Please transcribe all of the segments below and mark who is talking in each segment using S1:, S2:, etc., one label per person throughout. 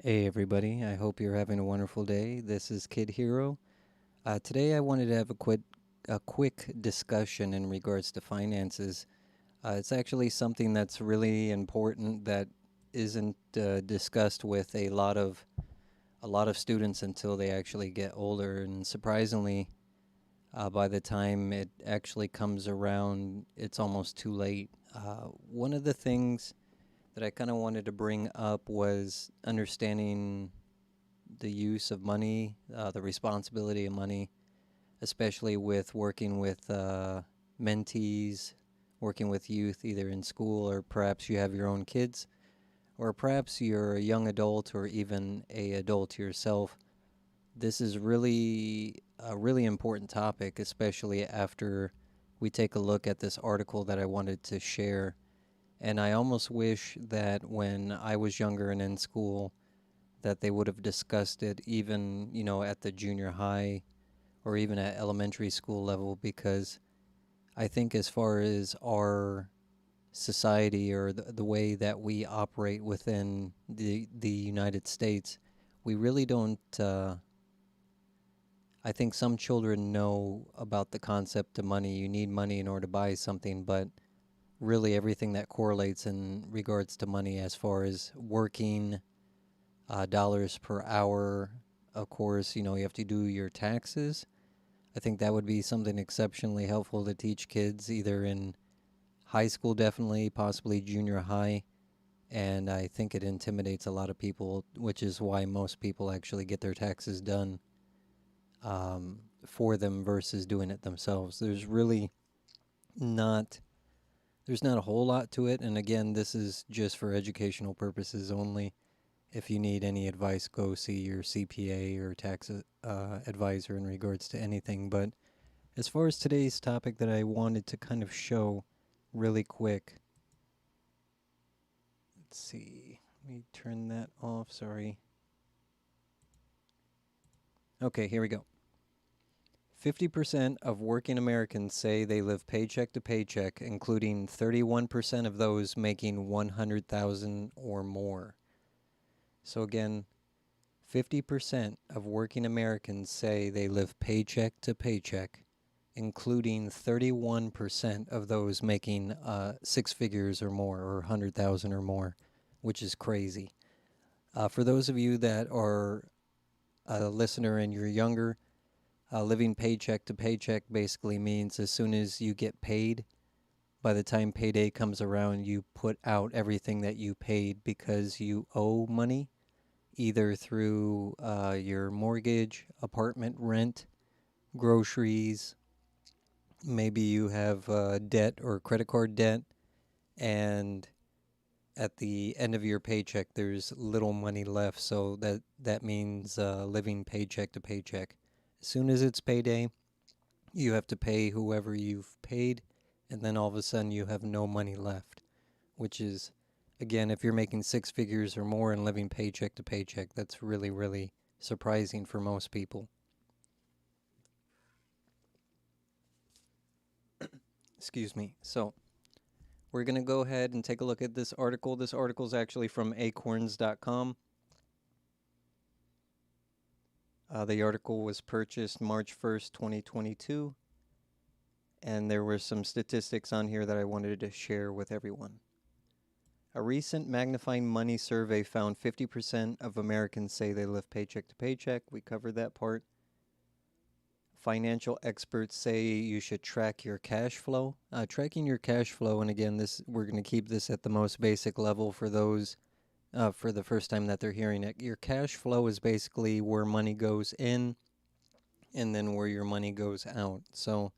S1: Hey everybody, I hope you're having a wonderful day. This is Kid Hero. Today I wanted to have a quick discussion in regards to finances. It's actually something that's really important that isn't discussed with a lot of students until they actually get older, and surprisingly, by the time it actually comes around, it's almost too late. One of the things that I kind of wanted to bring up was understanding the use of money, the responsibility of money, especially with working with mentees, working with youth either in school or perhaps you have your own kids, or perhaps you're a young adult or even a adult yourself. This is really a really important topic, especially after we take a look at this article that I wanted to share. And I almost wish that when I was younger and in school, that they would have discussed it even, at the junior high or even at elementary school level, because I think as far as our society or the way that we operate within the United States, we really don't. I think some children know about the concept of money. You need money in order to buy something, but really everything that correlates in regards to money, as far as working, dollars per hour. Of course, you have to do your taxes. I think that would be something exceptionally helpful to teach kids either in high school, definitely, possibly junior high. And I think it intimidates a lot of people, which is why most people actually get their taxes done for them versus doing it themselves. Not there's not a whole lot to it, and again, this is just for educational purposes only. If you need any advice, go see your CPA or tax advisor in regards to anything. But as far as today's topic that I wanted to kind of show really quick, let's see. Let me turn that off. Sorry. Okay, here we go. 50% of working Americans say they live paycheck to paycheck, including 31% of those making 100,000 or more. So again, 50% of working Americans say they live paycheck to paycheck, including 31% of those making six figures or more, or 100,000 or more, which is crazy. For those of you that are a listener and you're younger, living paycheck to paycheck basically means as soon as you get paid, by the time payday comes around, you put out everything that you paid because you owe money, either through your mortgage, apartment rent, groceries. Maybe you have debt or credit card debt, and at the end of your paycheck, there's little money left. So that means living paycheck to paycheck. As soon as it's payday, you have to pay whoever you've paid, and then all of a sudden you have no money left, which is, again, if you're making six figures or more and living paycheck to paycheck, that's really, really surprising for most people. Excuse me. So, we're going to go ahead and take a look at this article. This article is actually from acorns.com. The article was purchased March 1st, 2022, and there were some statistics on here that I wanted to share with everyone. A recent Magnifying Money survey found 50% of Americans say they live paycheck to paycheck. We covered that part. Financial experts say you should track your cash flow. Tracking your cash flow, and again, we're going to keep this at the most basic level for those for the first time that they're hearing it. Your cash flow is basically where money goes in and then where your money goes out. So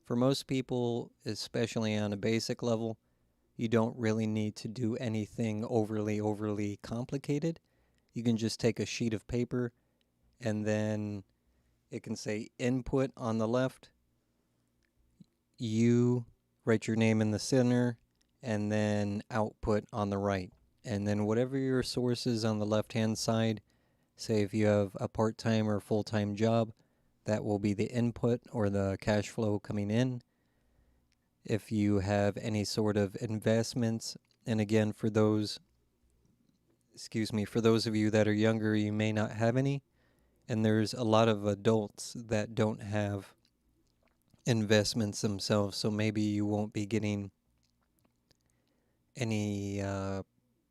S1: for most people, especially on a basic level, you don't really need to do anything overly complicated. You can just take a sheet of paper, and then it can say input on the left. You write your name in the center, and then output on the right. And then whatever your source is on the left-hand side, say if you have a part-time or full-time job, that will be the input or the cash flow coming in. If you have any sort of investments, And again, for those of you that are younger, you may not have any. And there's a lot of adults that don't have investments themselves, so maybe you won't be getting any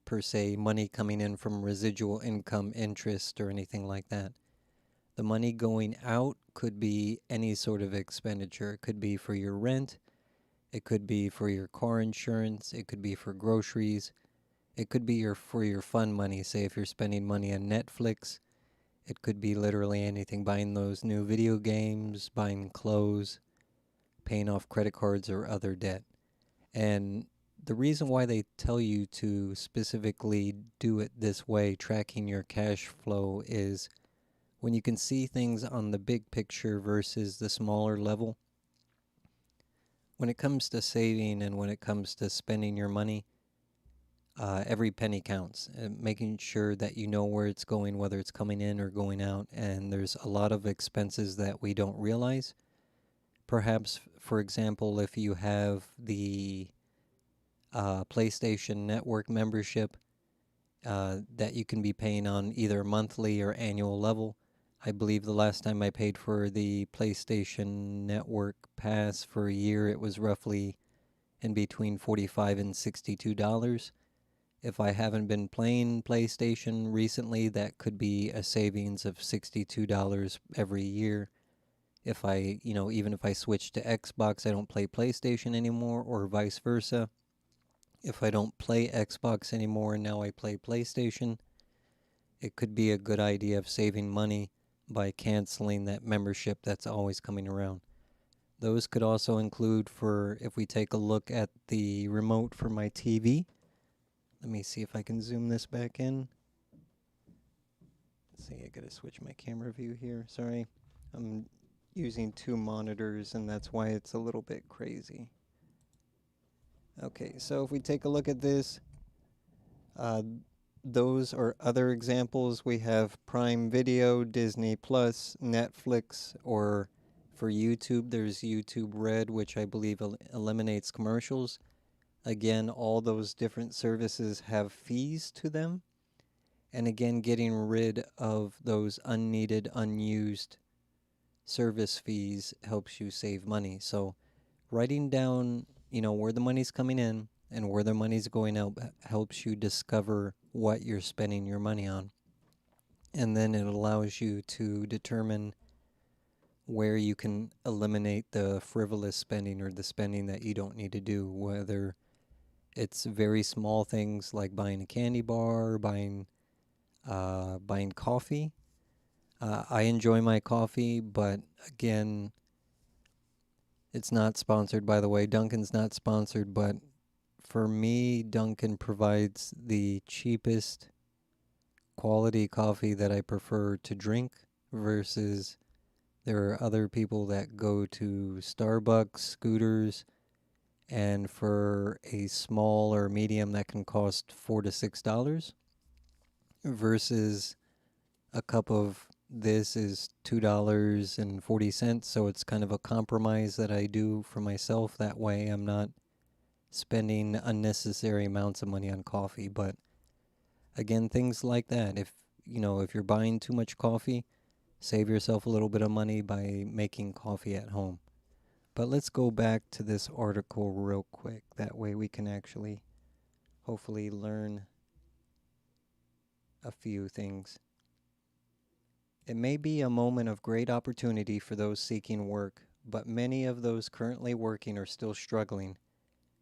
S1: per se money coming in from residual income interest or anything like that. The money going out could be any sort of expenditure. It could be for your rent, it could be for your car insurance, it could be for groceries, it could be for your fun money. Say if you're spending money on Netflix, it could be literally anything, buying those new video games, buying clothes, paying off credit cards or other debt. And the reason why they tell you to specifically do it this way, tracking your cash flow, is when you can see things on the big picture versus the smaller level. When it comes to saving and when it comes to spending your money, every penny counts. Making sure that you know where it's going, whether it's coming in or going out. And there's a lot of expenses that we don't realize. Perhaps, for example, if you have the PlayStation Network membership that you can be paying on either monthly or annual level. I believe the last time I paid for the PlayStation Network Pass for a year, it was roughly in between $45 and $62. If I haven't been playing PlayStation recently, that could be a savings of $62 every year. If I, even if I switch to Xbox, I don't play PlayStation anymore, or vice versa. If I don't play Xbox anymore and now I play PlayStation, it could be a good idea of saving money by canceling that membership that's always coming around. Those could also include, for if we take a look at the remote for my TV. Let me see if I can zoom this back in. Let's see, I gotta switch my camera view here. Sorry. I'm using two monitors and that's why it's a little bit crazy. Okay, so if we take a look at this, those are other examples. We have Prime Video, Disney Plus, Netflix, or for YouTube, there's YouTube Red, which I believe eliminates commercials. Again, all those different services have fees to them. And again, getting rid of those unneeded, unused service fees helps you save money. So writing down, where the money's coming in and where the money's going out helps you discover what you're spending your money on. And then it allows you to determine where you can eliminate the frivolous spending or the spending that you don't need to do, whether it's very small things like buying a candy bar, buying coffee. I enjoy my coffee, but again, it's not sponsored, by the way. Dunkin's not sponsored, but for me, Dunkin' provides the cheapest quality coffee that I prefer to drink versus there are other people that go to Starbucks, Scooters, and for a small or medium that can cost $4 to $6 versus a cup of this is $2.40. So it's kind of a compromise that I do for myself. That way I'm not spending unnecessary amounts of money on coffee. But again, things like that. If you're buying too much coffee, save yourself a little bit of money by making coffee at home. But let's go back to this article real quick. That way we can actually hopefully learn a few things. It may be a moment of great opportunity for those seeking work, but many of those currently working are still struggling.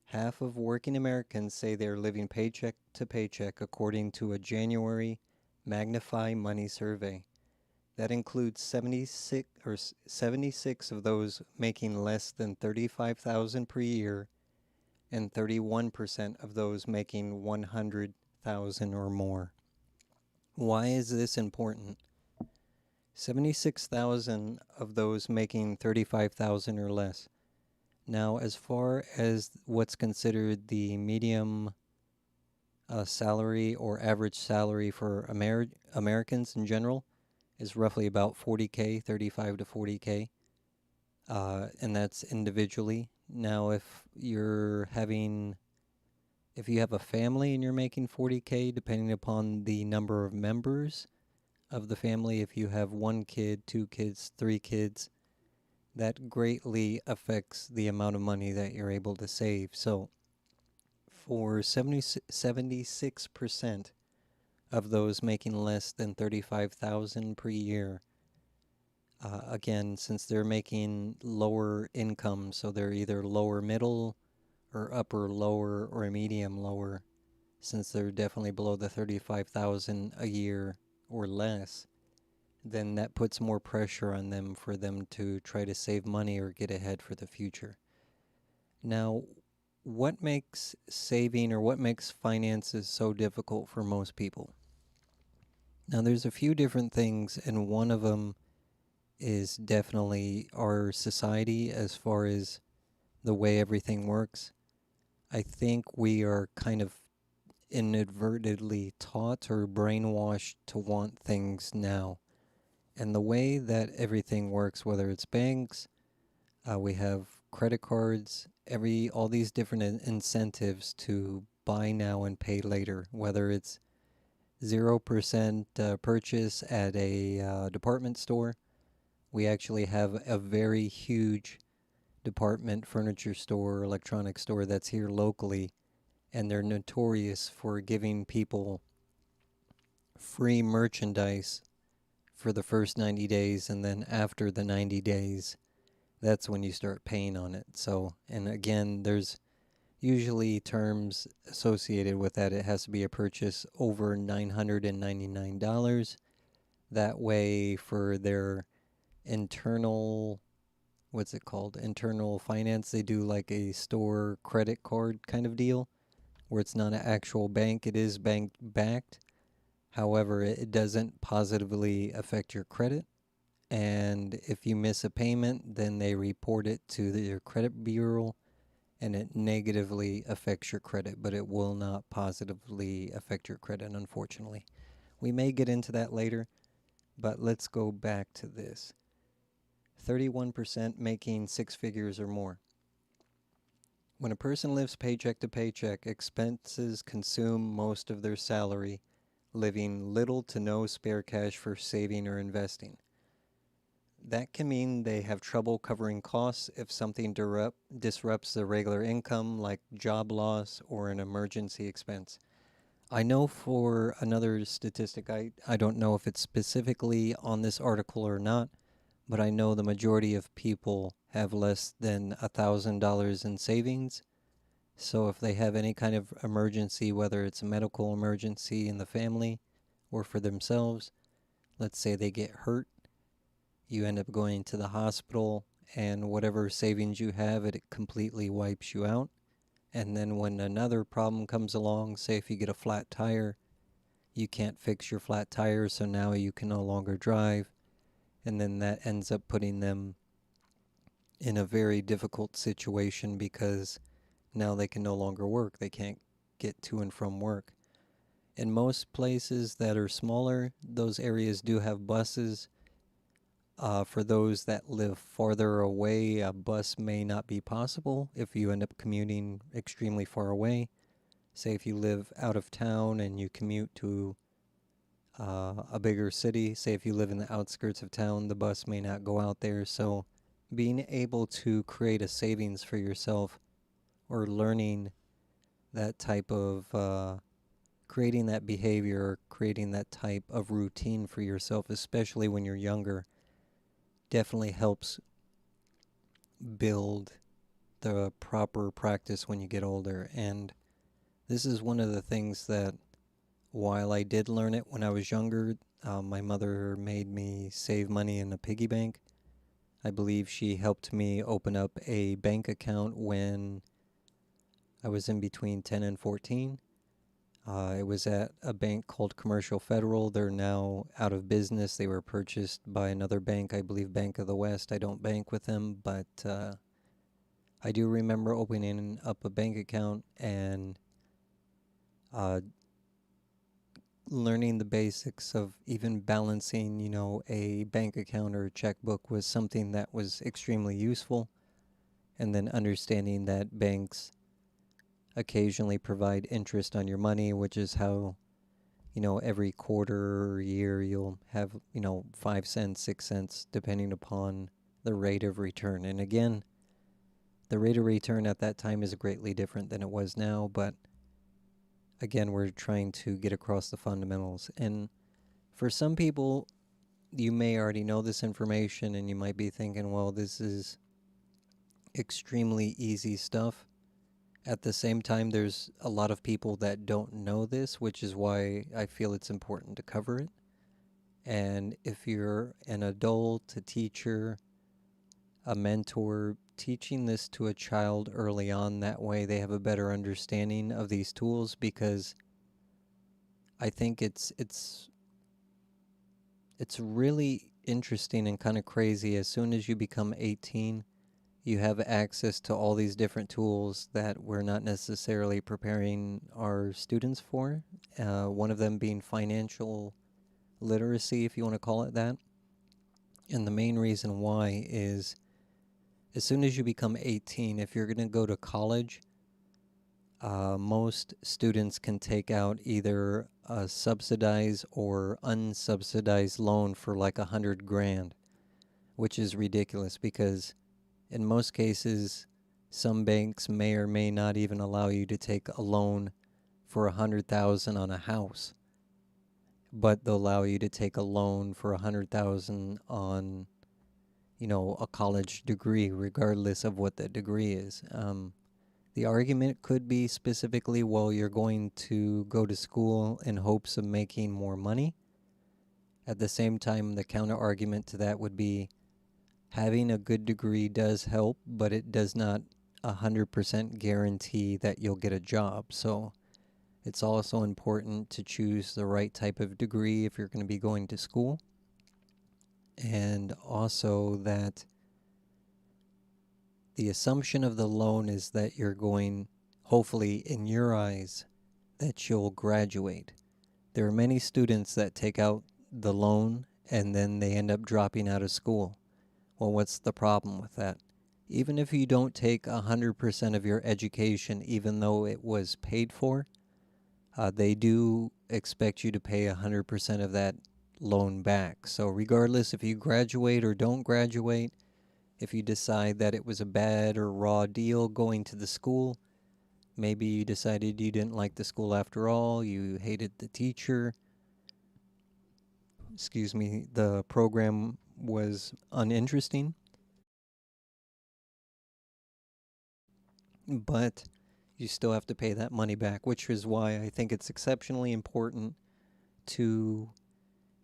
S1: Half of working Americans say they are living paycheck to paycheck, according to a January Magnify Money survey. That includes 76 of those making less than $35,000 per year and 31% of those making $100,000 or more. Why is this important? 76,000 of those making $35,000 or less. Now, as far as what's considered the medium salary or average salary for Americans in general is roughly about 40K, 35 to 40K, and that's individually. Now, if If you have a family and you're making 40K, depending upon the number of members of the family, if you have one kid, two kids, three kids, that greatly affects the amount of money that you're able to save. So for 76% of those making less than 35,000 per year, again, since they're making lower income, so they're either lower middle or upper lower or medium lower, since they're definitely below the 35,000 a year or less, then that puts more pressure on them for them to try to save money or get ahead for the future. Now, what makes saving or what makes finances so difficult for most people? Now, there's a few different things, and one of them is definitely our society as far as the way everything works. I think we are kind of inadvertently taught or brainwashed to want things now. And the way that everything works, whether it's banks, we have credit cards, all these different incentives to buy now and pay later, whether it's 0% purchase at a department store. We actually have a very huge department furniture store, electronics store that's here locally, and they're notorious for giving people free merchandise for the first 90 days, and then after the 90 days, that's when you start paying on it. So, and again, there's usually terms associated with that. It has to be a purchase over $999. That way, for their internal, what's it called? Internal finance, they do like a store credit card kind of deal where it's not an actual bank, it is bank backed. However, it doesn't positively affect your credit. And if you miss a payment, then they report it to your credit bureau and it negatively affects your credit, but it will not positively affect your credit, unfortunately. We may get into that later, but let's go back to this. 31% making six figures or more. When a person lives paycheck to paycheck, expenses consume most of their salary, leaving little to no spare cash for saving or investing. That can mean they have trouble covering costs if something disrupts their regular income, like job loss or an emergency expense. I know for another statistic, I don't know if it's specifically on this article or not, but I know the majority of people have less than $1,000 in savings. So if they have any kind of emergency, whether it's a medical emergency in the family or for themselves, let's say they get hurt, you end up going to the hospital, and whatever savings you have, it completely wipes you out. And then when another problem comes along, say if you get a flat tire, you can't fix your flat tire, so now you can no longer drive. And then that ends up putting them in a very difficult situation because now they can no longer work. They can't get to and from work. In most places that are smaller, those areas do have buses. For those that live farther away, a bus may not be possible if you end up commuting extremely far away. Say if you live out of town and you commute to a bigger city, say if you live in the outskirts of town, the bus may not go out there. So being able to create a savings for yourself or learning that type of creating that behavior, creating that type of routine for yourself, especially when you're younger, definitely helps build the proper practice when you get older. And this is one of the things that, while I did learn it when I was younger, my mother made me save money in a piggy bank. I believe she helped me open up a bank account when I was in between 10 and 14. It was at a bank called Commercial Federal. They're now out of business. They were purchased by another bank, I believe Bank of the West. I don't bank with them, but I do remember opening up a bank account and uh, learning the basics of even balancing, a bank account or a checkbook was something that was extremely useful. And then understanding that banks occasionally provide interest on your money, which is how, every quarter or year you'll have, 5 cents, 6 cents, depending upon the rate of return. And again, the rate of return at that time is greatly different than it was now, but again, we're trying to get across the fundamentals. And for some people, you may already know this information and you might be thinking, well, this is extremely easy stuff. At the same time, there's a lot of people that don't know this, which is why I feel it's important to cover it. And if you're an adult, a teacher, a mentor, teaching this to a child early on, that way they have a better understanding of these tools, because I think it's really interesting and kind of crazy. As soon as you become 18, you have access to all these different tools that we're not necessarily preparing our students for. One of them being financial literacy, if you want to call it that. And the main reason why is, as soon as you become 18, if you're going to go to college, most students can take out either a subsidized or unsubsidized loan for like 100 grand, which is ridiculous because in most cases, some banks may or may not even allow you to take a loan for 100,000 on a house, but they'll allow you to take a loan for 100,000 on, a college degree, regardless of what the degree is. The argument could be specifically, well, you're going to go to school in hopes of making more money. At the same time, the counter argument to that would be, having a good degree does help, but it does not 100% guarantee that you'll get a job. So it's also important to choose the right type of degree if you're going to be going to school. And also that the assumption of the loan is that you're going, hopefully in your eyes, that you'll graduate. There are many students that take out the loan and then they end up dropping out of school. Well, what's the problem with that? Even if you don't take 100% of your education, even though it was paid for, they do expect you to pay 100% of that loan back. So regardless if you graduate or don't graduate, if you decide that it was a bad or raw deal going to the school, maybe you decided you didn't like the school after all, you hated the teacher, the program was uninteresting, but you still have to pay that money back, which is why I think it's exceptionally important to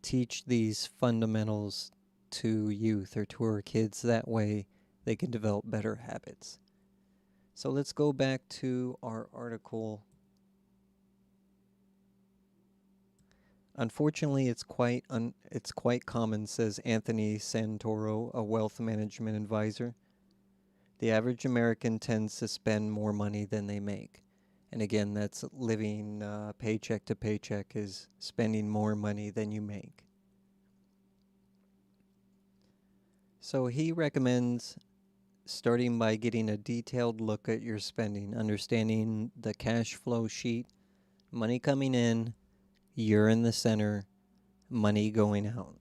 S1: teach these fundamentals to youth or to our kids. That way they can develop better habits. So let's go back to our article. Unfortunately, it's quite common, says Anthony Santoro, a wealth management advisor. The average American tends to spend more money than they make. And again, that's living paycheck to paycheck, is spending more money than you make. So he recommends starting by getting a detailed look at your spending, understanding the cash flow sheet, money coming in, you're in the center, money going out.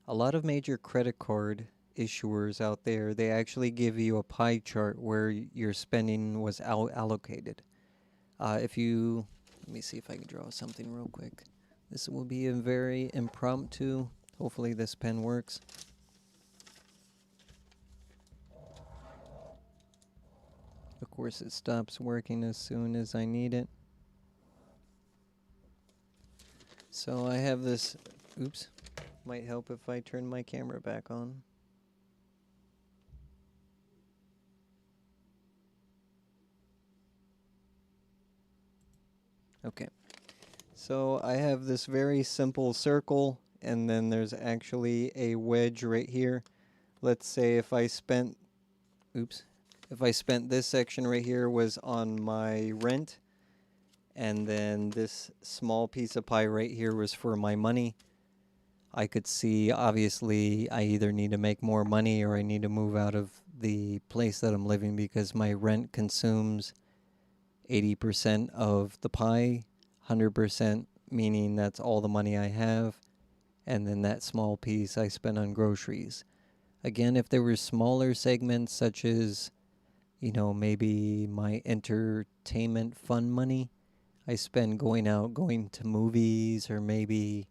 S1: A lot of major credit card issuers out there, they actually give you a pie chart where your spending was allocated. Let me see if I can draw something real quick. This will be a very impromptu. Hopefully this pen works. Of course, it stops working as soon as I need it. So I have this, might help if I turn my camera back on. Okay. So I have this very simple circle, and then there's actually a wedge right here. Let's say if I spent this section right here was on my rent, and then this small piece of pie right here was for my money, I could see obviously I either need to make more money or I need to move out of the place that I'm living because my rent consumes 80% of the pie, 100% meaning that's all the money I have, and then that small piece I spend on groceries. Again, if there were smaller segments such as, maybe my entertainment fund money, I spend going out, going to movies, or maybe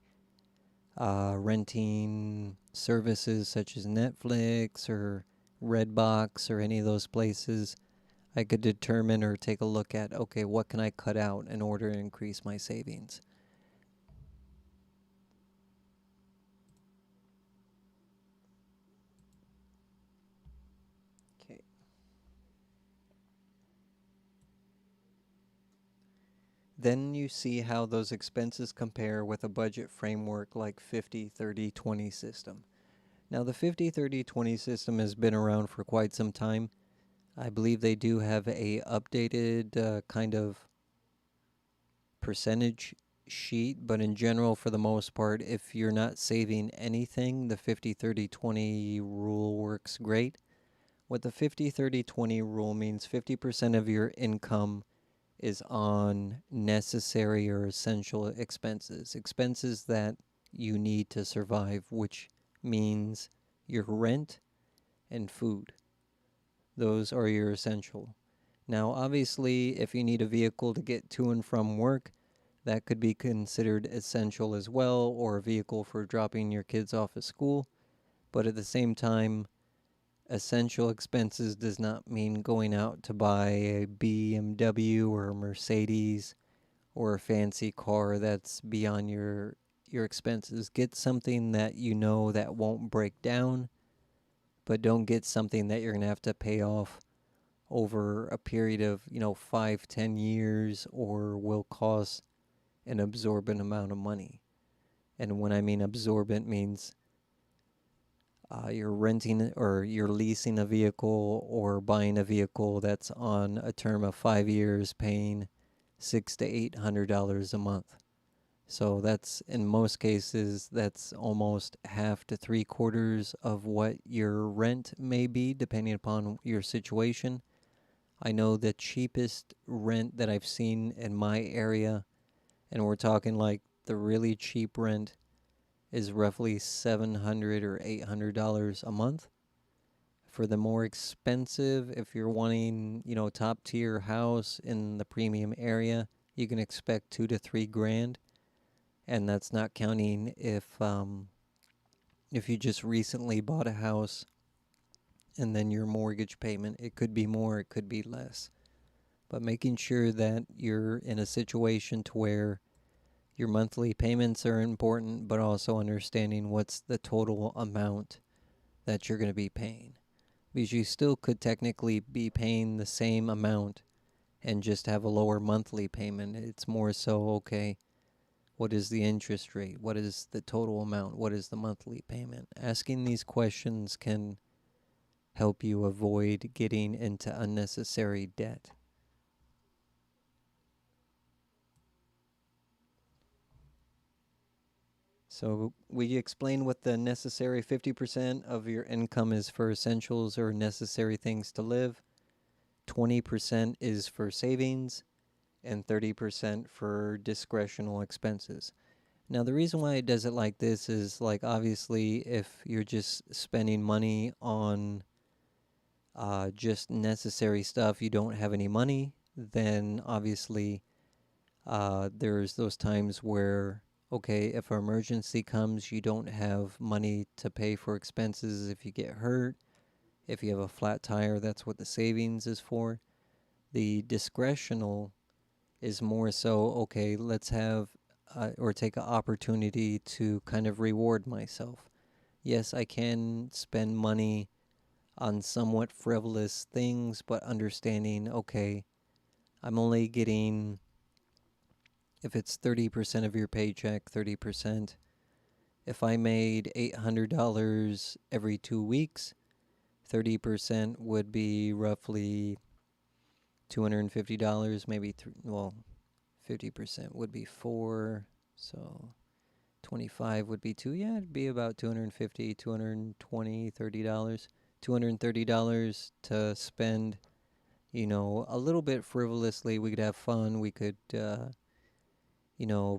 S1: renting services such as Netflix or Redbox or any of those places. I could determine or take a look at, okay, what can I cut out in order to increase my savings? Okay. Then you see how those expenses compare with a budget framework like 50/30/20 system. Now, the 50/30/20 system has been around for quite some time. I believe they do have a updated kind of percentage sheet, but in general, for the most part, if you're not saving anything, the 50/30/20 rule works great. What the 50/30/20 rule means, 50% of your income is on necessary or essential expenses, expenses that you need to survive, which means your rent and food. Those are your essential. Now, obviously, if you need a vehicle to get to and from work, that could be considered essential as well, or a vehicle for dropping your kids off at school. But at the same time, essential expenses does not mean going out to buy a BMW or a Mercedes or a fancy car that's beyond your expenses. Get something that you know that won't break down, but don't get something that you're going to have to pay off over a period of, 5, 10 years, or will cost an absorbent amount of money. And when I mean absorbent, means you're renting or you're leasing a vehicle or buying a vehicle that's on a term of 5 years, paying $600 to $800 a month. So that's, in most cases, that's almost half to 3/4 of what your rent may be, depending upon your situation. I know the cheapest rent that I've seen in my area, and we're talking like the really cheap rent, is roughly $700 or $800 a month. For the more expensive, if you're wanting, top tier house in the premium area, you can expect 2 to 3 grand, and that's not counting if you just recently bought a house and then your mortgage payment. It could be more, it could be less. But making sure that you're in a situation to where your monthly payments are important, but also understanding what's the total amount that you're going to be paying. Because you still could technically be paying the same amount and just have a lower monthly payment. It's more so, okay, what is the interest rate? What is the total amount? What is the monthly payment? Asking these questions can help you avoid getting into unnecessary debt. So we explained what the necessary 50% of your income is for essentials or necessary things to live, 20% is for savings, and 30% for discretional expenses. Now, the reason why it does it like this is, like, obviously, if you're just spending money on just necessary stuff, you don't have any money, then obviously there's those times where, okay, if an emergency comes, you don't have money to pay for expenses if you get hurt. If you have a flat tire, that's what the savings is for. The discretional is more so, okay, let's have or take an opportunity to kind of reward myself. Yes, I can spend money on somewhat frivolous things, but understanding, okay, I'm only getting, if it's 30% of your paycheck, 30%. If I made $800 every 2 weeks, 30% would be roughly $250, maybe, 50% would be 4, so 25 would be 2. Yeah, it'd be about 250, 220, $30. $230 to spend, a little bit frivolously. We could have fun. We could,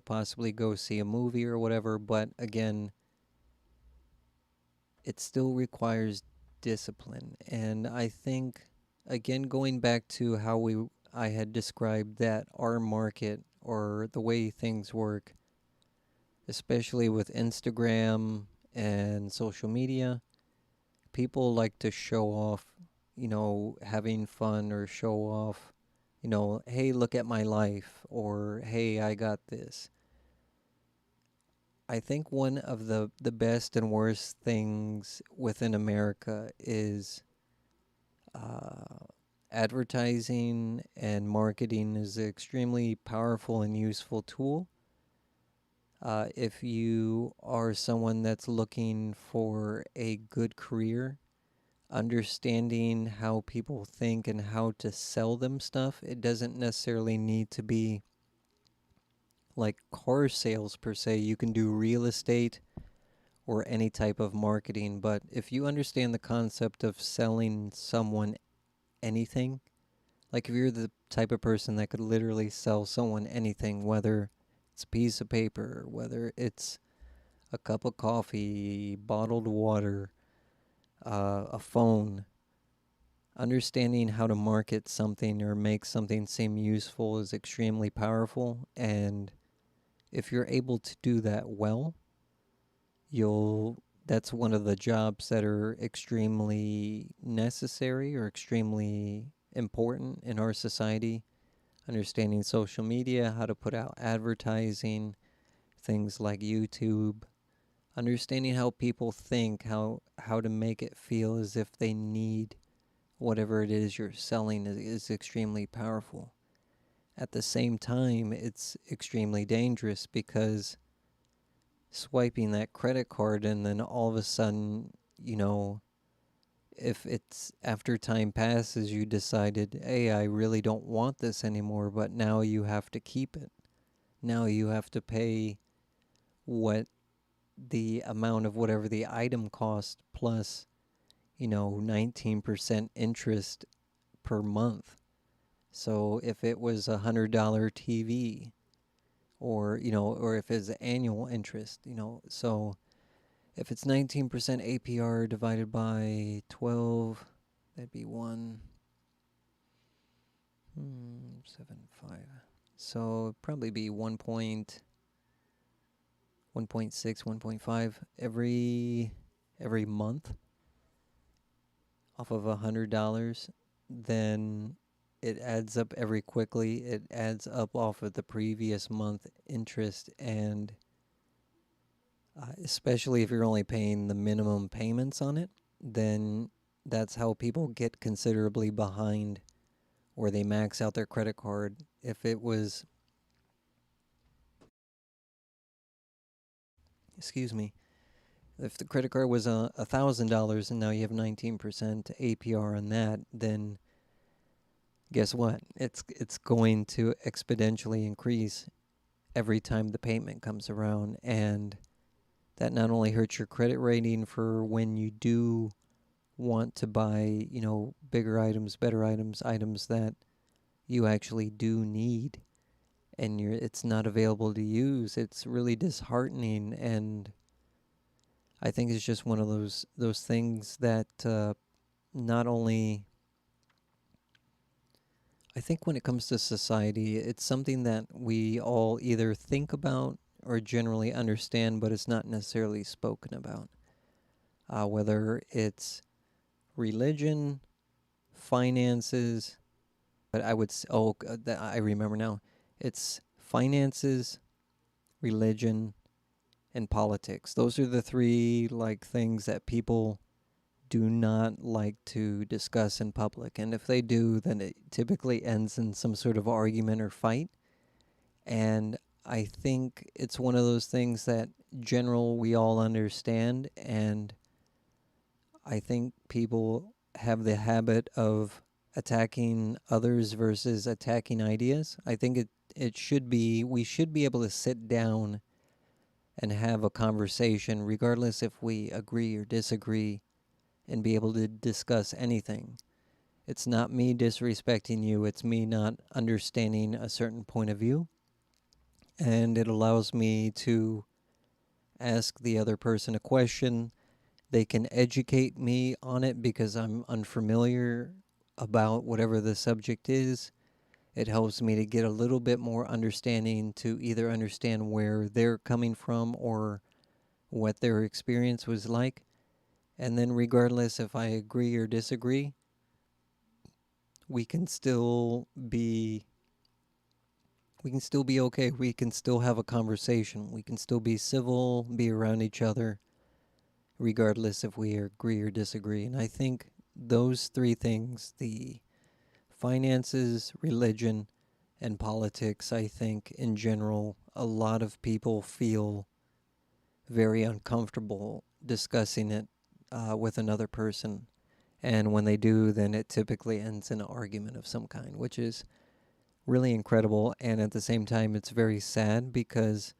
S1: possibly go see a movie or whatever. But again, it still requires discipline. And I think, again, going back to how I had described that our market or the way things work, especially with Instagram and social media, people like to show off, having fun or show off, hey, look at my life, or hey, I got this. I think one of the best and worst things within America is uh, advertising and marketing is an extremely powerful and useful tool. If you are someone that's looking for a good career, understanding how people think and how to sell them stuff, it doesn't necessarily need to be like car sales per se. You can do real estate or any type of marketing, but if you understand the concept of selling someone anything, like if you're the type of person that could literally sell someone anything, whether it's a piece of paper, whether it's a cup of coffee, bottled water, a phone, understanding how to market something or make something seem useful is extremely powerful. And if you're able to do that well, that's one of the jobs that are extremely necessary or extremely important in our society. Understanding social media, how to put out advertising, things like YouTube, understanding how people think, how to make it feel as if they need whatever it is you're selling is extremely powerful. At the same time, it's extremely dangerous because swiping that credit card and then all of a sudden, if it's after time passes, you decided, hey, I really don't want this anymore, but now you have to keep it. Now you have to pay what the amount of whatever the item cost plus, 19% interest per month. So if it was $100 TV, or if it's annual interest, so if it's 19% APR divided by 12, that'd be 1.75. So it'd probably be 1.6, 1.5 every month off of $100. Then it adds up every quickly. It adds up off of the previous month interest, and especially if you're only paying the minimum payments on it, then that's how people get considerably behind, or they max out their credit card. If it was, excuse me, if the credit card was $1,000 and now you have 19% APR on that, then guess what? It's going to exponentially increase every time the payment comes around, and that not only hurts your credit rating for when you do want to buy, bigger items, better items, items that you actually do need, and it's not available to use. It's really disheartening, and I think it's just one of those things that not only, I think when it comes to society, it's something that we all either think about or generally understand, but it's not necessarily spoken about. Whether it's religion, finances, but I remember now. It's finances, religion, and politics. Those are the three like things that people do not like to discuss in public. And if they do, then it typically ends in some sort of argument or fight. And I think it's one of those things that general we all understand, and I think people have the habit of attacking others versus attacking ideas. I think it should be, we should be able to sit down and have a conversation regardless if we agree or disagree, and be able to discuss anything. It's not me disrespecting you, it's me not understanding a certain point of view. And it allows me to ask the other person a question. They can educate me on it because I'm unfamiliar about whatever the subject is. It helps me to get a little bit more understanding to either understand where they're coming from or what their experience was like. And then, regardless if I agree or disagree, we can still be we can still be okay. We can still have a conversation. We can still be civil, be around each other, regardless if we agree or disagree. And I think those three things, the finances, religion, and politics, I think in general, a lot of people feel very uncomfortable discussing it with another person. And when they do, then it typically ends in an argument of some kind, which is really incredible. And at the same time, it's very sad because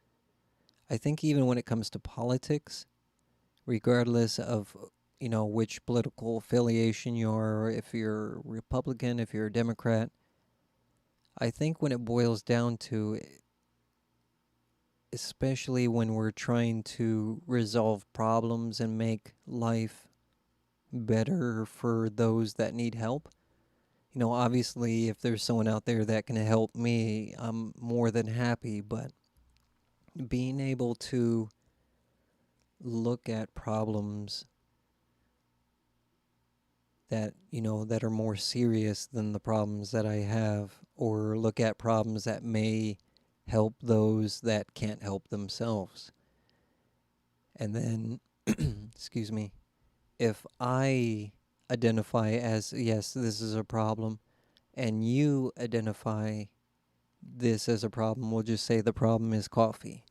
S1: I think even when it comes to politics, regardless of which political affiliation you are, if you're Republican, if you're a Democrat, I think when it boils down to, especially when we're trying to resolve problems and make life better for those that need help, obviously if there's someone out there that can help me, I'm more than happy. But being able to look at problems that are more serious than the problems that I have, or look at problems that may help those that can't help themselves. And then, excuse me, if I identify as, yes, this is a problem, and you identify this as a problem, we'll just say the problem is coffee.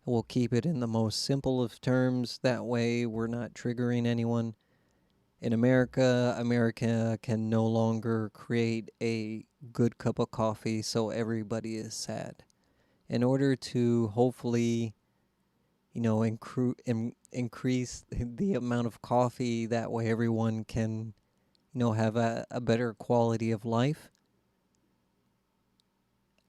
S1: We'll keep it in the most simple of terms. That way, we're not triggering anyone. In America, America can no longer create a good cup of coffee, so everybody is sad. In order to hopefully, increase the amount of coffee, that way everyone can, have a better quality of life,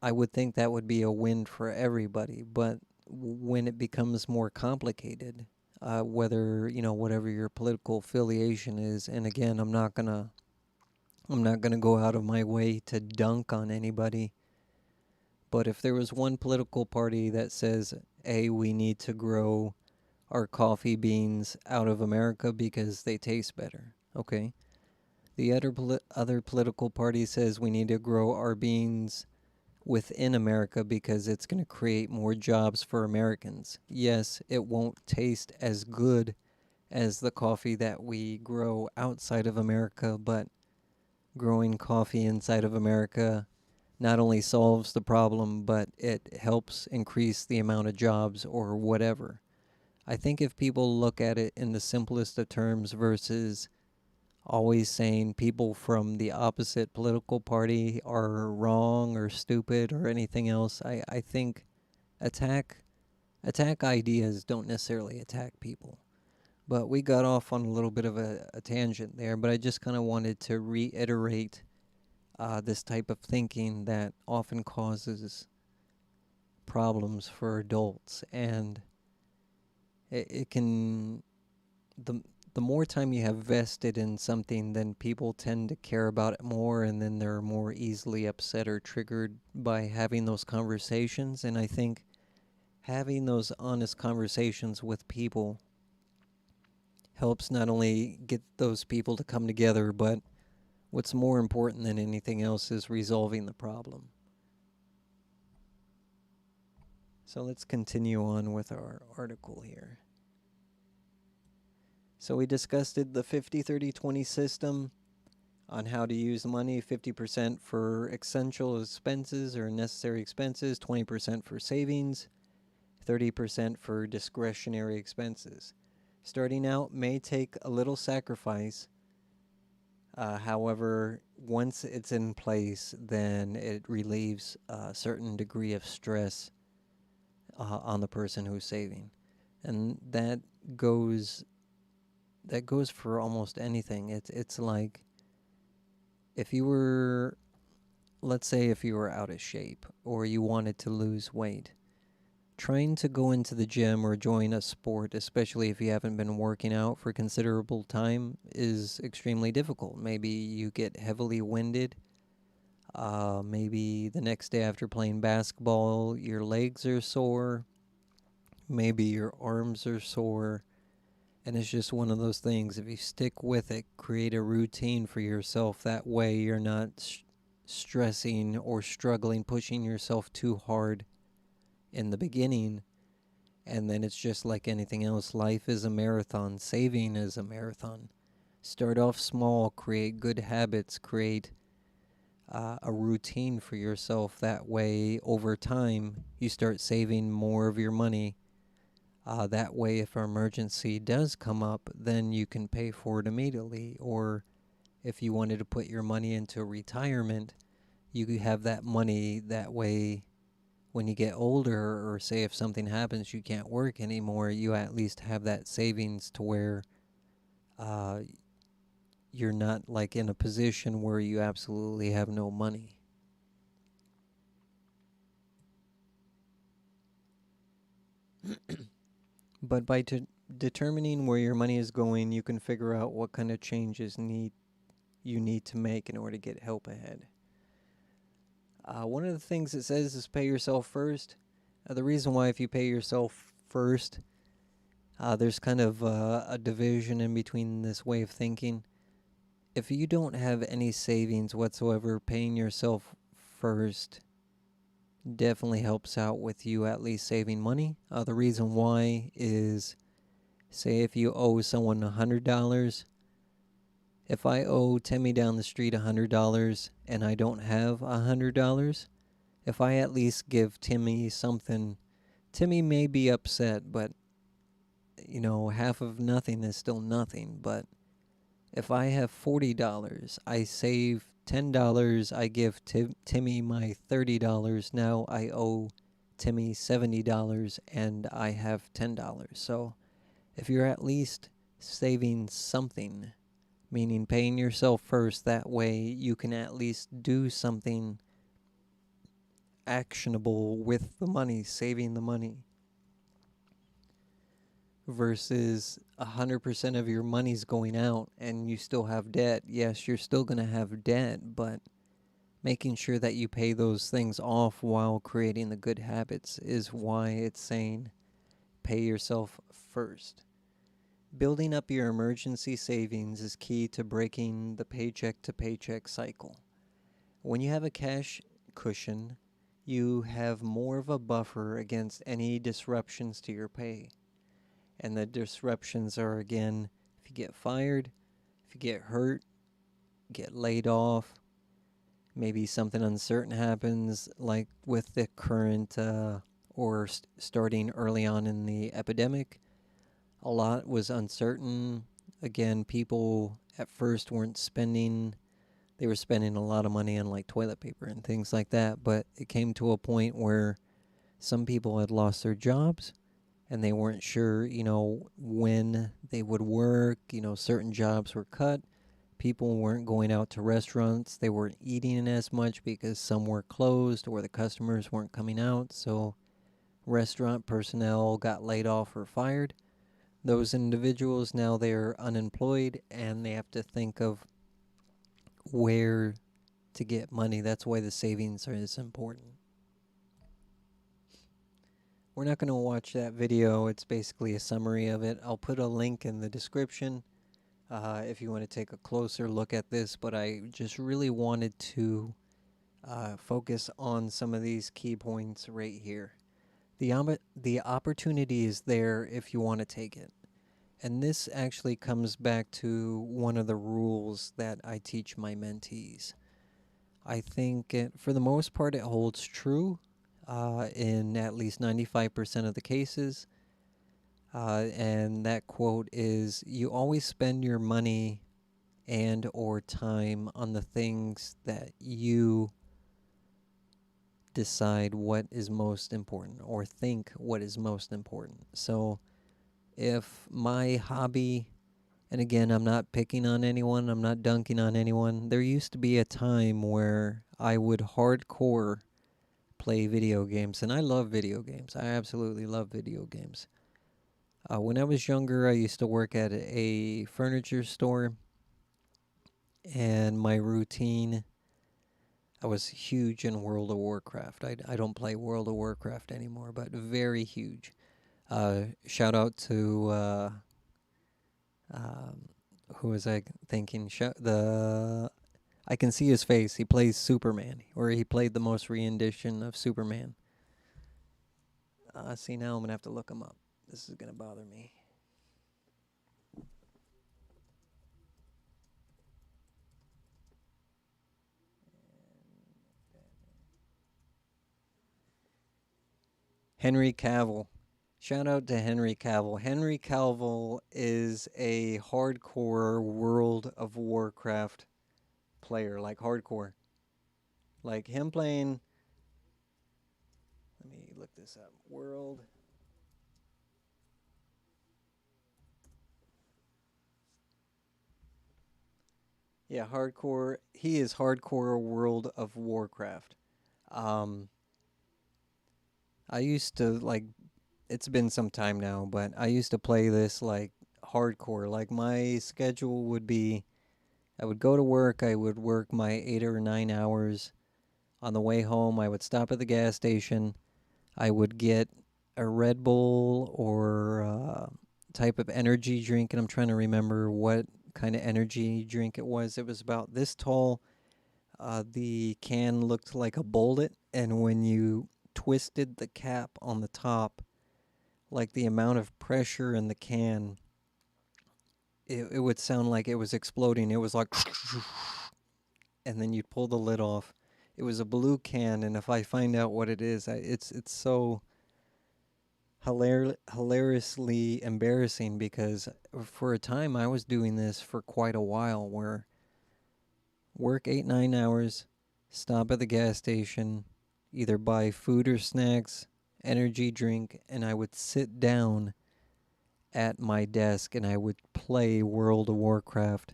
S1: I would think that would be a win for everybody. But when it becomes more complicated, whether whatever your political affiliation is, and again, I'm not gonna go out of my way to dunk on anybody. But if there was one political party that says, "Hey, we need to grow our coffee beans out of America because they taste better," okay. The other political party says we need to grow our beans within America because it's going to create more jobs for Americans. Yes, it won't taste as good as the coffee that we grow outside of America, but growing coffee inside of America not only solves the problem, but it helps increase the amount of jobs or whatever. I think if people look at it in the simplest of terms versus always saying people from the opposite political party are wrong or stupid or anything else, I think attack attack ideas, don't necessarily attack people. But we got off on a little bit of a tangent there, but I just kind of wanted to reiterate this type of thinking that often causes problems for adults. And it can, the the more time you have vested in something, then people tend to care about it more, and then they're more easily upset or triggered by having those conversations. And I think having those honest conversations with people helps not only get those people to come together, but what's more important than anything else is resolving the problem. So let's continue on with our article here. So we discussed the 50-30-20 system on how to use money: 50% for essential expenses or necessary expenses, 20% for savings, 30% for discretionary expenses. Starting out may take a little sacrifice. However, once it's in place, then it relieves a certain degree of stress on the person who's saving. And that goes that goes for almost anything. It's like if you were, let's say if you were out of shape or you wanted to lose weight, trying to go into the gym or join a sport, especially if you haven't been working out for considerable time, is extremely difficult. Maybe you get heavily winded. Maybe the next day after playing basketball, your legs are sore. Maybe your arms are sore. And it's just one of those things. If you stick with it, create a routine for yourself. That way you're not stressing or struggling, pushing yourself too hard in the beginning. And then it's just like anything else. Life is a marathon. Saving is a marathon. Start off small, create good habits, create a routine for yourself. That way, over time, you start saving more of your money. That way, if an emergency does come up, then you can pay for it immediately. Or if you wanted to put your money into retirement, you could have that money. That way, when you get older, or say if something happens, you can't work anymore, you at least have that savings to where uh, you're not like in a position where you absolutely have no money. But by determining where your money is going, you can figure out what kind of changes you need to make in order to get help ahead. One of the things it says is pay yourself first. The reason why, if you pay yourself first, there's kind of a division in between this way of thinking. If you don't have any savings whatsoever, paying yourself first definitely helps out with you at least saving money. The reason why is, say if you owe someone $100, if I owe Timmy down the street $100 and I don't have $100, if I at least give Timmy something, Timmy may be upset, but half of nothing is still nothing. But if I have $40, I save $10, I give Timmy my $30. Now I owe Timmy $70 and I have $10. So if you're at least saving something, meaning paying yourself first, that way you can at least do something actionable with the money, saving the money, versus 100% of your money's going out and you still have debt. Yes, you're still going to have debt, but making sure that you pay those things off while creating the good habits is why it's saying pay yourself first. Building up your emergency savings is key to breaking the paycheck to paycheck cycle. When you have a cash cushion, you have more of a buffer against any disruptions to your pay. And the disruptions are, again, if you get fired, if you get hurt, get laid off, maybe something uncertain happens, like with the current or starting early on in the epidemic. A lot was uncertain. Again, people at first weren't spending, they were spending a lot of money on like toilet paper and things like that, but it came to a point where some people had lost their jobs and they weren't sure, when they would work. Certain jobs were cut. People weren't going out to restaurants. They weren't eating as much because some were closed or the customers weren't coming out. So restaurant personnel got laid off or fired. Those individuals, now they're unemployed and they have to think of where to get money. That's why the savings is important. We're not going to watch that video. It's basically a summary of it. I'll put a link in the description if you want to take a closer look at this, but I just really wanted to focus on some of these key points right here. The opportunity is there if you want to take it. And this actually comes back to one of the rules that I teach my mentees. I think for the most part it holds true in at least 95% of the cases. And that quote is, you always spend your money and or time on the things that you decide what is most important or think what is most important. So if my hobby And again, I'm not picking on anyone, I'm not dunking on anyone. There used to be a time where I would hardcore play video games, and I love video games. I absolutely love video games. When I was younger, I used to work at a furniture store, and my routine, I was huge in World of Warcraft. I don't play World of Warcraft anymore, but very huge. Shout out to um, who was I thinking? The I can see his face. He plays Superman, or he played the most rendition of Superman. See, now I'm gonna have to look him up. This is gonna bother me. Henry Cavill. Shout out to Henry Cavill. Henry Cavill is a hardcore World of Warcraft player, like hardcore. Like him playing. Let me look this up. World. Yeah, hardcore. He is hardcore World of Warcraft. Um, I used to like. It's been some time now, but I used to play this like hardcore. Like my schedule would be, I would go to work. I would work my 8 or 9 hours. On the way home, I would stop at the gas station. I would get a Red Bull or type of energy drink, and I'm trying to remember what kind of energy drink it was. It was about this tall. The can looked like a bullet, and when you twisted the cap on the top, like the amount of pressure in the can, it would sound like it was exploding. It was like, and then you'd pull the lid off. It was a blue can, and if I find out what it is, it's so hilariously embarrassing because for a time I was doing this for quite a while, where work 8 9 hours, stop at the gas station, either buy food or snacks, energy drink, and I would sit down at my desk and I would play World of Warcraft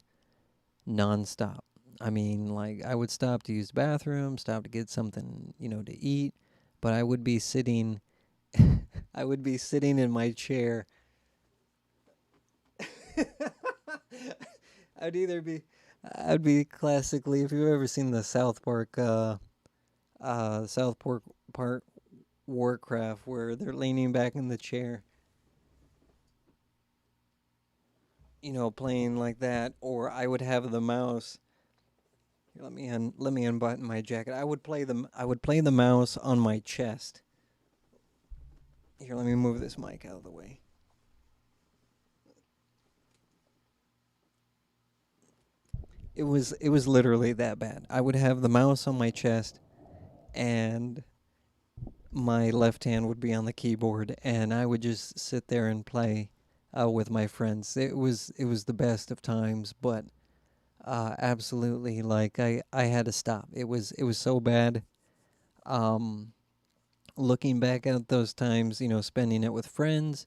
S1: nonstop. I mean, like, I would stop to use the bathroom, stop to get something, to eat, but I would be sitting I would be sitting in my chair. I'd either be I'd be classically, if you've ever seen the South Park Warcraft, where they're leaning back in the chair, playing like that, or I would have the mouse. Here, let me unbutton my jacket. I would play the mouse on my chest. Here, let me move this mic out of the way. It was literally that bad. I would have the mouse on my chest, and my left hand would be on the keyboard, and I would just sit there and play with my friends. It was the best of times, but absolutely, like, I had to stop. It was so bad. Um, Looking back at those times, spending it with friends,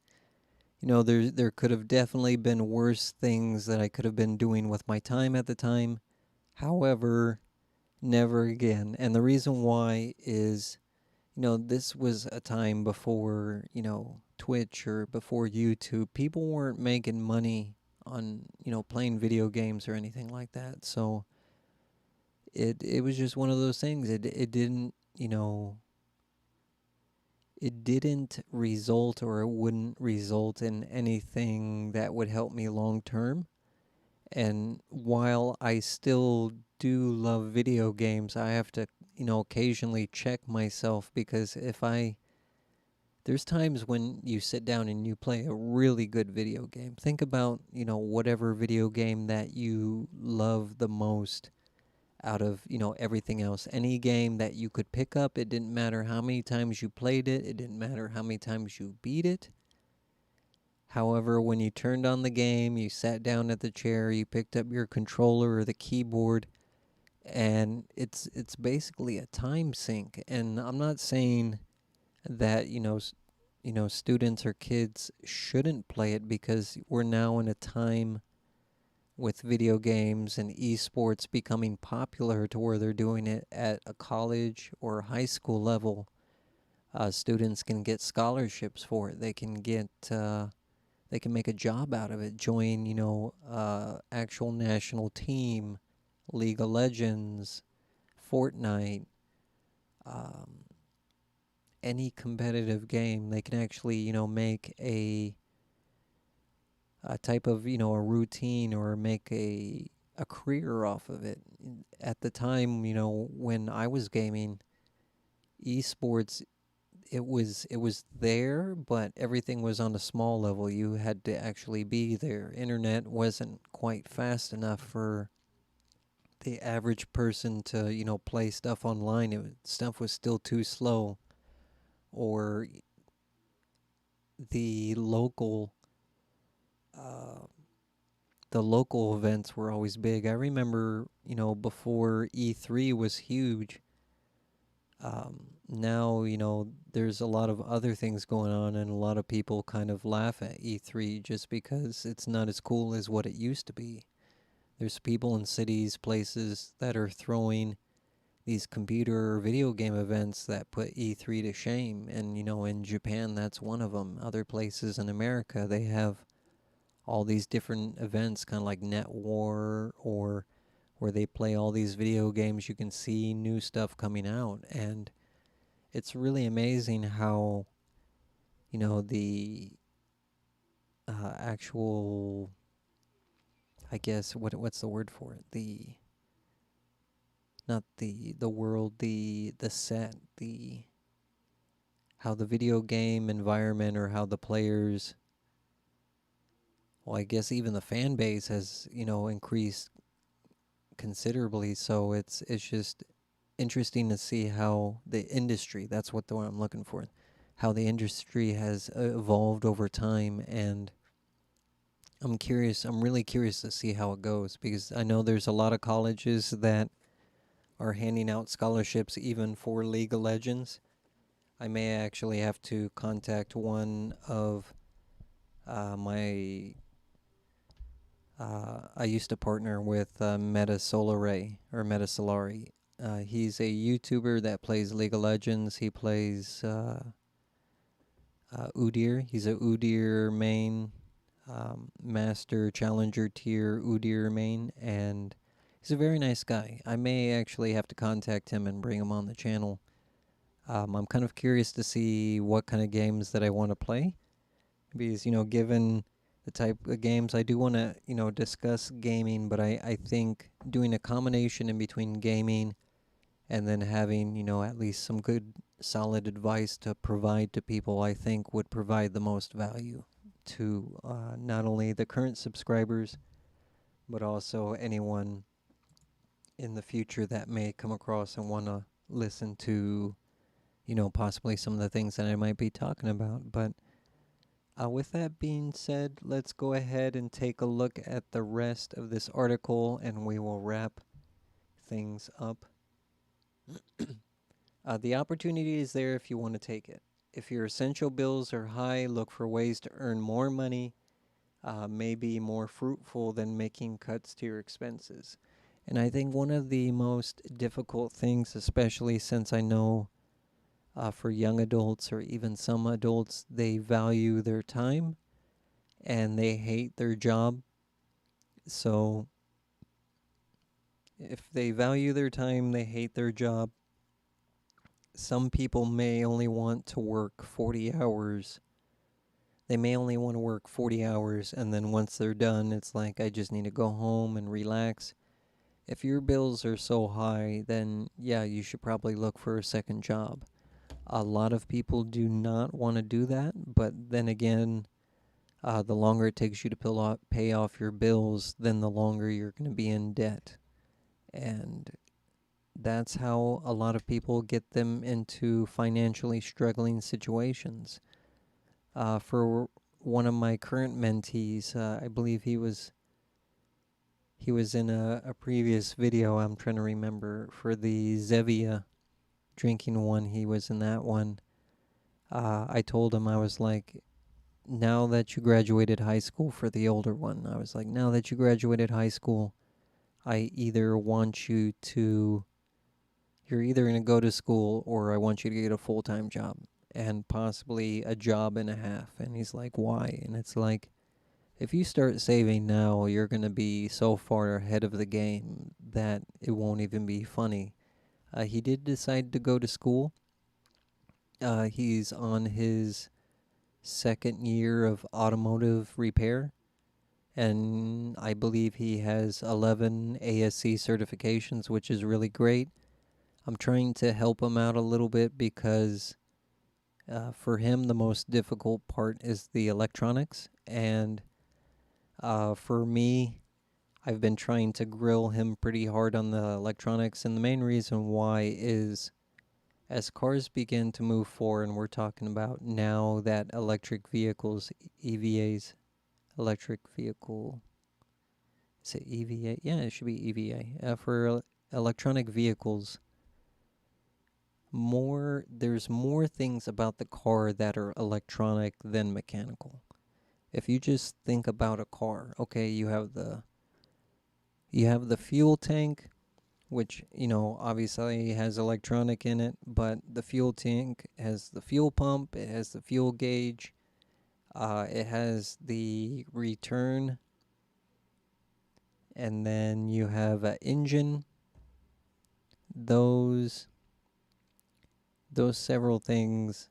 S1: there could have definitely been worse things that I could have been doing with my time at the time. However, never again. And the reason why is, this was a time before, Twitch or before YouTube. People weren't making money on, playing video games or anything like that. So it was just one of those things. It didn't result, or it wouldn't result in anything that would help me long term. And while I still do love video games, I have to, occasionally check myself, because there's times when you sit down and you play a really good video game. Think about, whatever video game that you love the most out of, everything else. Any game that you could pick up, it didn't matter how many times you played it, it didn't matter how many times you beat it. However, when you turned on the game, you sat down at the chair, you picked up your controller or the keyboard, and it's basically a time sink. And I'm not saying that, students or kids shouldn't play it, because we're now in a time with video games and esports becoming popular to where they're doing it at a college or high school level, students can get scholarships for it. They can make a job out of it. Join, actual national team, League of Legends, Fortnite, um, any competitive game. They can actually, make a type of, a routine or make a career off of it. At the time, when I was gaming, esports, it was there, but everything was on a small level. You had to actually be there. Internet wasn't quite fast enough for the average person to, play stuff online. Stuff was still too slow, or the local uh, the local events were always big. I remember, before E3 was huge. Now, there's a lot of other things going on, and a lot of people kind of laugh at E3 just because it's not as cool as what it used to be. There's people in cities, places that are throwing these computer or video game events that put E3 to shame. And, in Japan, that's one of them. Other places in America, they have all these different events, kind of like Net War, or where they play all these video games. You can see new stuff coming out, and it's really amazing how, the actual, I guess, what's the word for it? The not the world, the set, the how the video game environment, or how the players, well, I guess even the fan base has, increased considerably. So it's just interesting to see how the industry, that's what the one I'm looking for, how the industry has evolved over time. And I'm really curious to see how it goes, because I know there's a lot of colleges that are handing out scholarships even for League of Legends. I may actually have to contact one of my I used to partner with Meta Solare, or Meta Solari. He's a YouTuber that plays League of Legends. He plays Udyr. He's a Udyr main, master challenger tier Udyr main, and he's a very nice guy. I may actually have to contact him and bring him on the channel. I'm kind of curious to see what kind of games that I want to play, because, given the type of games I do want to, discuss gaming, but I think doing a combination in between gaming and then having, at least some good solid advice to provide to people, I think would provide the most value to not only the current subscribers, but also anyone in the future that may come across and want to listen to, possibly some of the things that I might be talking about. But with that being said, let's go ahead and take a look at the rest of this article, and we will wrap things up. The opportunity is there if you want to take it. If your essential bills are high, look for ways to earn more money, may be more fruitful than making cuts to your expenses. And I think one of the most difficult things, especially since I know for young adults or even some adults, they value their time and they hate their job. So if they value their time, they hate their job. Some people may only want to work 40 hours. They may only want to work 40 hours, and then once they're done, it's like, I just need to go home and relax. If your bills are so high, then yeah, you should probably look for a second job. A lot of people do not want to do that, but then again, the longer it takes you to pay off your bills, then the longer you're going to be in debt. And that's how a lot of people get them into financially struggling situations. For one of my current mentees, I believe he was in a previous video. I'm trying to remember, for the Zevia drinking one. He was in that one. I told him, I was like, now that you graduated high school, for the older one, I was like, now that you graduated high school, I either want you to, you're either going to go to school or I want you to get a full time job and possibly a job and a half. And he's like, why? And it's like, if you start saving now, you're going to be so far ahead of the game that it won't even be funny. He did decide to go to school. He's on his second year of automotive repair, and I believe he has 11 ASC certifications, which is really great. I'm trying to help him out a little bit because for him, the most difficult part is the electronics, and for me, I've been trying to grill him pretty hard on the electronics, and the main reason why is as cars begin to move forward, and we're talking about now that electric vehicles, EVAs, electric vehicle, is it EVA? Yeah, it should be EVA. For electronic vehicles, there's more things about the car that are electronic than mechanical. If you just think about a car, okay, you have the fuel tank, which, obviously has electronic in it, but the fuel tank has the fuel pump, it has the fuel gauge, it has the return, and then you have an engine. Those those several things,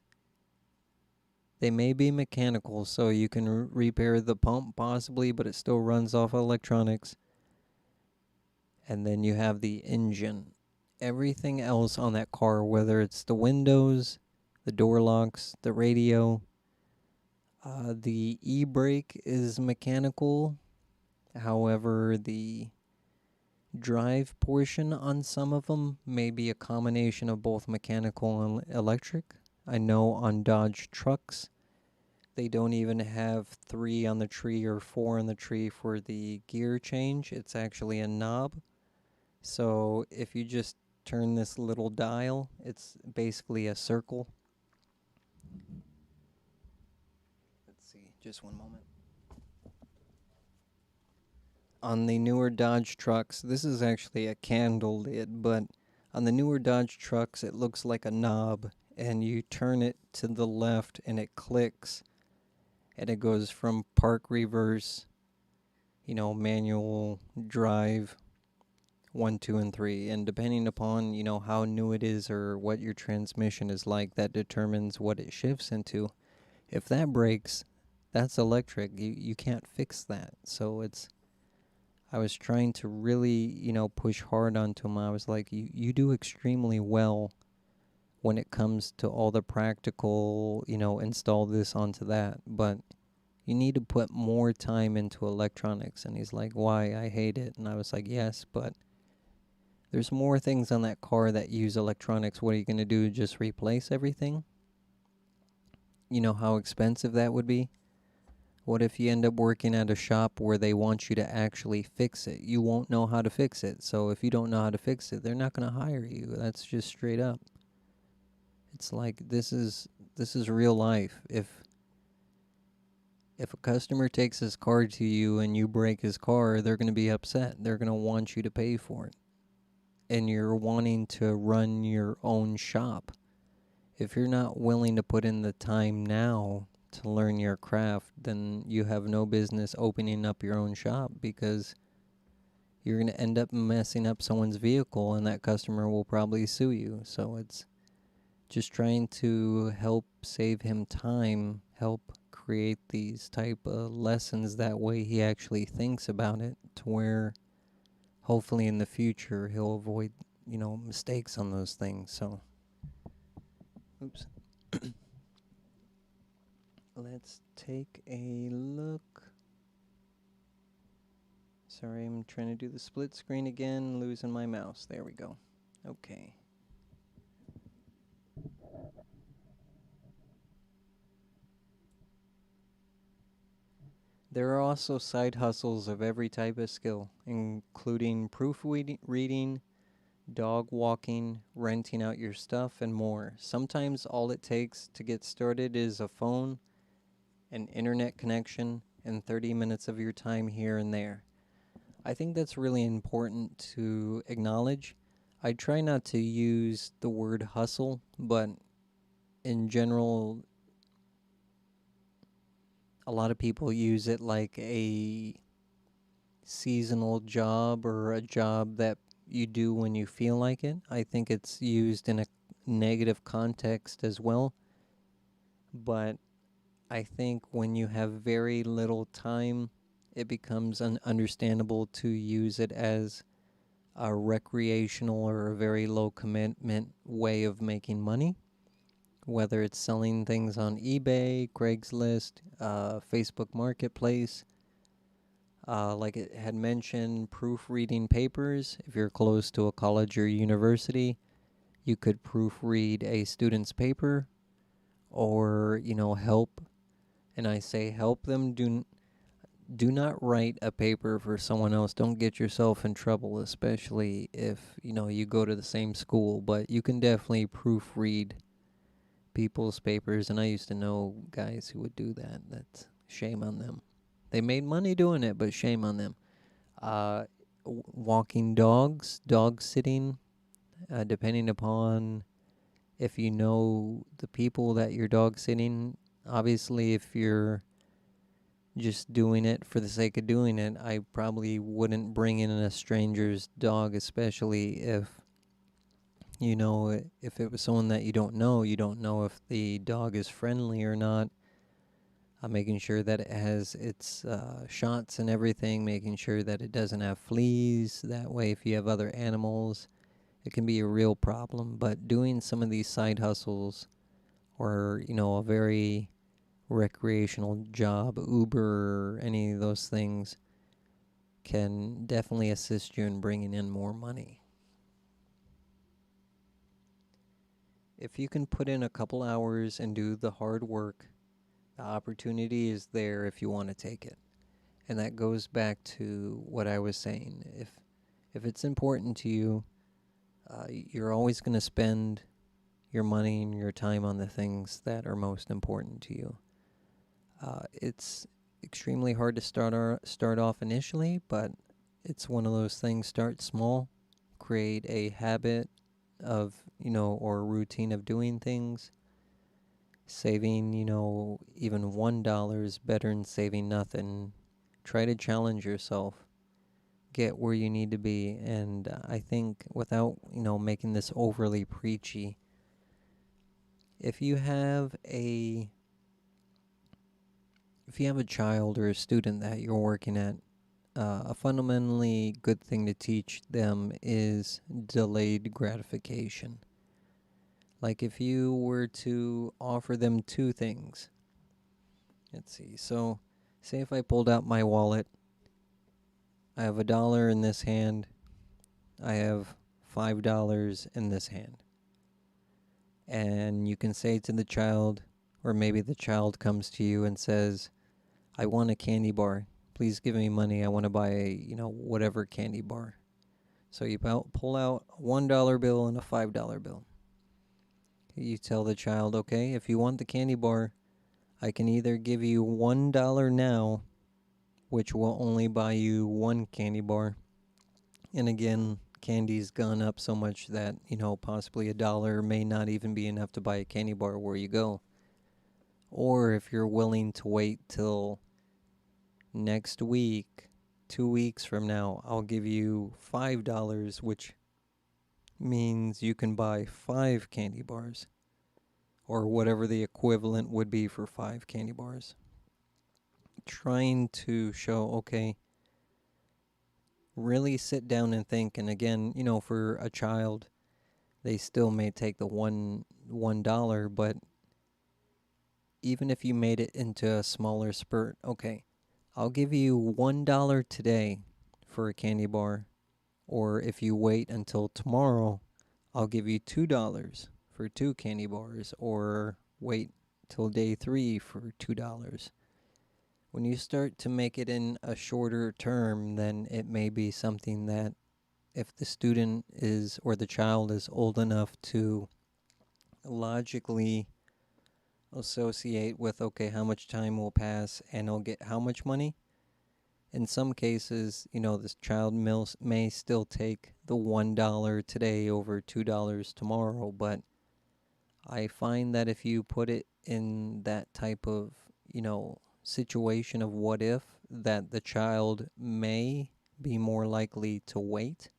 S1: they may be mechanical, so you can repair the pump possibly, but it still runs off electronics. And then you have the engine. Everything else on that car, whether it's the windows, the door locks, the radio, the e-brake is mechanical. However, the drive portion on some of them may be a combination of both mechanical and electric. I know on Dodge trucks, they don't even have 3 on the tree or 4 on the tree for the gear change. It's actually a knob. So if you just turn this little dial, it's basically a circle. Let's see, just one moment. On the newer Dodge trucks, this is actually a candle lid, but on the newer Dodge trucks, it looks like a knob, and you turn it to the left and it clicks, and it goes from park reverse, manual drive, 1, 2, and 3. And depending upon, how new it is or what your transmission is like, that determines what it shifts into. If that breaks, that's electric. You can't fix that. So I was trying to really, push hard onto him. I was like, you do extremely well when it comes to all the practical, install this onto that. But you need to put more time into electronics. And he's like, why? I hate it. And I was like, yes, but there's more things on that car that use electronics. What are you going to do? Just replace everything? You know how expensive that would be? What if you end up working at a shop where they want you to actually fix it? You won't know how to fix it. So if you don't know how to fix it, they're not going to hire you. That's just straight up. It's like this is real life. If a customer takes his car to you and you break his car, they're going to be upset. They're going to want you to pay for it. And you're wanting to run your own shop. If you're not willing to put in the time now to learn your craft, then you have no business opening up your own shop, because you're going to end up messing up someone's vehicle and that customer will probably sue you. So it's just trying to help save him time, help create these type of lessons, that way he actually thinks about it, to where hopefully in the future he'll avoid, mistakes on those things. So oops. Let's take a look. Sorry, I'm trying to do the split screen again, losing my mouse. There we go. Okay. There are also side hustles of every type of skill, including proofreading, dog walking, renting out your stuff, and more. Sometimes all it takes to get started is a phone an internet connection, and 30 minutes of your time here and there. I think that's really important to acknowledge. I try not to use the word hustle, but in general, a lot of people use it like a seasonal job or a job that you do when you feel like it. I think it's used in a negative context as well, but I think when you have very little time, it becomes understandable to use it as a recreational or a very low commitment way of making money, whether it's selling things on eBay, Craigslist, Facebook Marketplace. Like it had mentioned, proofreading papers. If you're close to a college or university, you could proofread a student's paper or, help. And I say help them. Do not write a paper for someone else. Don't get yourself in trouble, especially if, you go to the same school. But you can definitely proofread people's papers. And I used to know guys who would do that. That's shame on them. They made money doing it, but shame on them. Uh, Walking dogs, dog sitting, depending upon if you know the people that you're dog sitting. Obviously, if you're just doing it for the sake of doing it, I probably wouldn't bring in a stranger's dog, especially if it was someone that you don't know if the dog is friendly or not. Making sure that it has its shots and everything, making sure that it doesn't have fleas. That way, if you have other animals, it can be a real problem. But doing some of these side hustles or, a very recreational job, Uber, any of those things can definitely assist you in bringing in more money. If you can put in a couple hours and do the hard work, the opportunity is there if you want to take it. And that goes back to what I was saying. If it's important to you, you're always going to spend your money and your time on the things that are most important to you. It's extremely hard to start off initially, but it's one of those things. Start small, create a habit of or a routine of doing things. Saving even $1 is better than saving nothing. Try to challenge yourself, get where you need to be, and I think without making this overly preachy, if you have a child or a student that you're working at, a fundamentally good thing to teach them is delayed gratification. Like if you were to offer them two things. Let's see. So, say if I pulled out my wallet, I have $1 in this hand, I have $5 in this hand. And you can say to the child, or maybe the child comes to you and says, I want a candy bar. Please give me money. I want to buy whatever candy bar. So you pull out a $1 bill and a $5 bill. You tell the child, okay, if you want the candy bar, I can either give you $1 now, which will only buy you one candy bar. And again, candy's gone up so much that, possibly $1 may not even be enough to buy a candy bar where you go. Or if you're willing to wait till next week, 2 weeks from now, I'll give you $5, which means you can buy 5 candy bars, or whatever the equivalent would be for 5 candy bars. Trying to show, okay, really sit down and think. And again, for a child, they still may take the $1, but even if you made it into a smaller spurt, okay, I'll give you $1 today for a candy bar, or if you wait until tomorrow, I'll give you $2 for 2 candy bars, or wait till day 3 for $2. When you start to make it in a shorter term, then it may be something that if the student is or the child is old enough to logically associate with, okay, how much time will pass and I'll get how much money. In some cases, this child may still take the $1 today over $2 tomorrow, but I find that if you put it in that type of, situation of what if, that the child may be more likely to wait.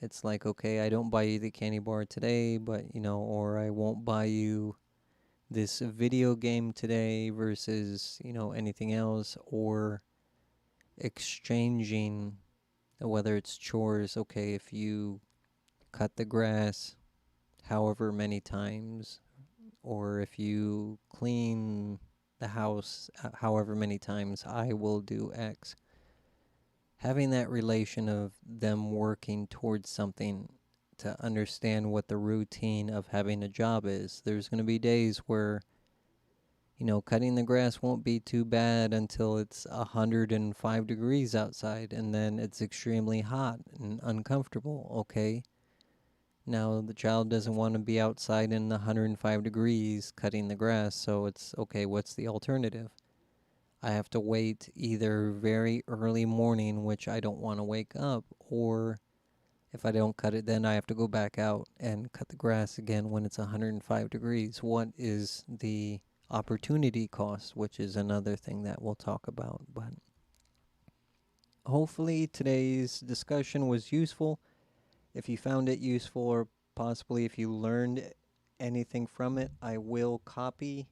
S1: It's like, okay, I don't buy you the candy bar today, but, or I won't buy you this video game today versus, anything else, or exchanging, whether it's chores, okay, if you cut the grass however many times, or if you clean the house however many times, I will do X. Having that relation of them working towards something to understand what the routine of having a job is. There's going to be days where, cutting the grass won't be too bad until it's 105 degrees outside, and then it's extremely hot and uncomfortable, okay? Now, the child doesn't want to be outside in the 105 degrees cutting the grass, so it's okay, what's the alternative? I have to wait either very early morning, which I don't want to wake up, or if I don't cut it, then I have to go back out and cut the grass again when it's 105 degrees. What is the opportunity cost, which is another thing that we'll talk about? But hopefully today's discussion was useful. If you found it useful, or possibly if you learned anything from it, I will copy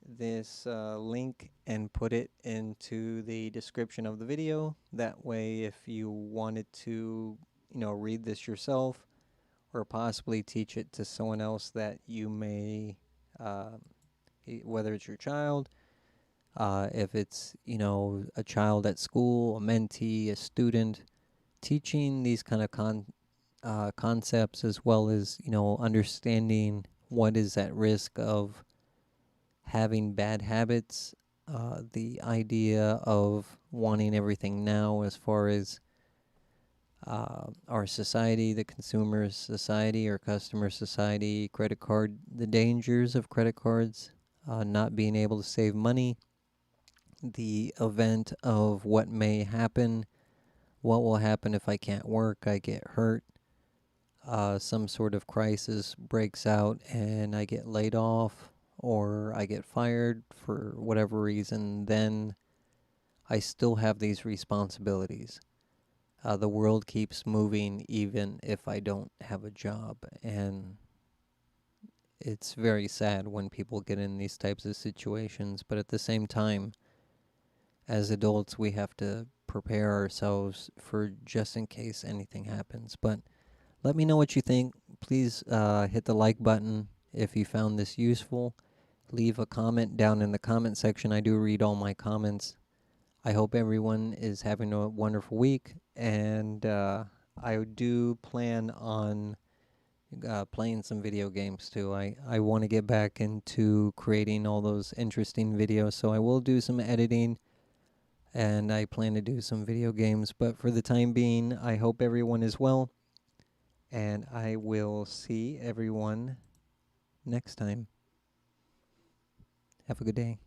S1: this link and put it into the description of the video. That way, if you wanted to, read this yourself, or possibly teach it to someone else that you may, uh, whether it's your child, if it's, a child at school, a mentee, a student, teaching these kind of concepts, as well as, understanding what is at risk of having bad habits, the idea of wanting everything now, as far as our society, the consumer society or customer society, credit card, the dangers of credit cards, not being able to save money, the event of what may happen, what will happen if I can't work, I get hurt, some sort of crisis breaks out and I get laid off or I get fired for whatever reason, then I still have these responsibilities. The world keeps moving even if I don't have a job. And it's very sad when people get in these types of situations. But at the same time, as adults, we have to prepare ourselves for just in case anything happens. But let me know what you think. Please hit the like button if you found this useful. Leave a comment down in the comment section. I do read all my comments. I hope everyone is having a wonderful week, and I do plan on playing some video games too. I want to get back into creating all those interesting videos, so I will do some editing, and I plan to do some video games. But for the time being, I hope everyone is well, and I will see everyone next time. Have a good day.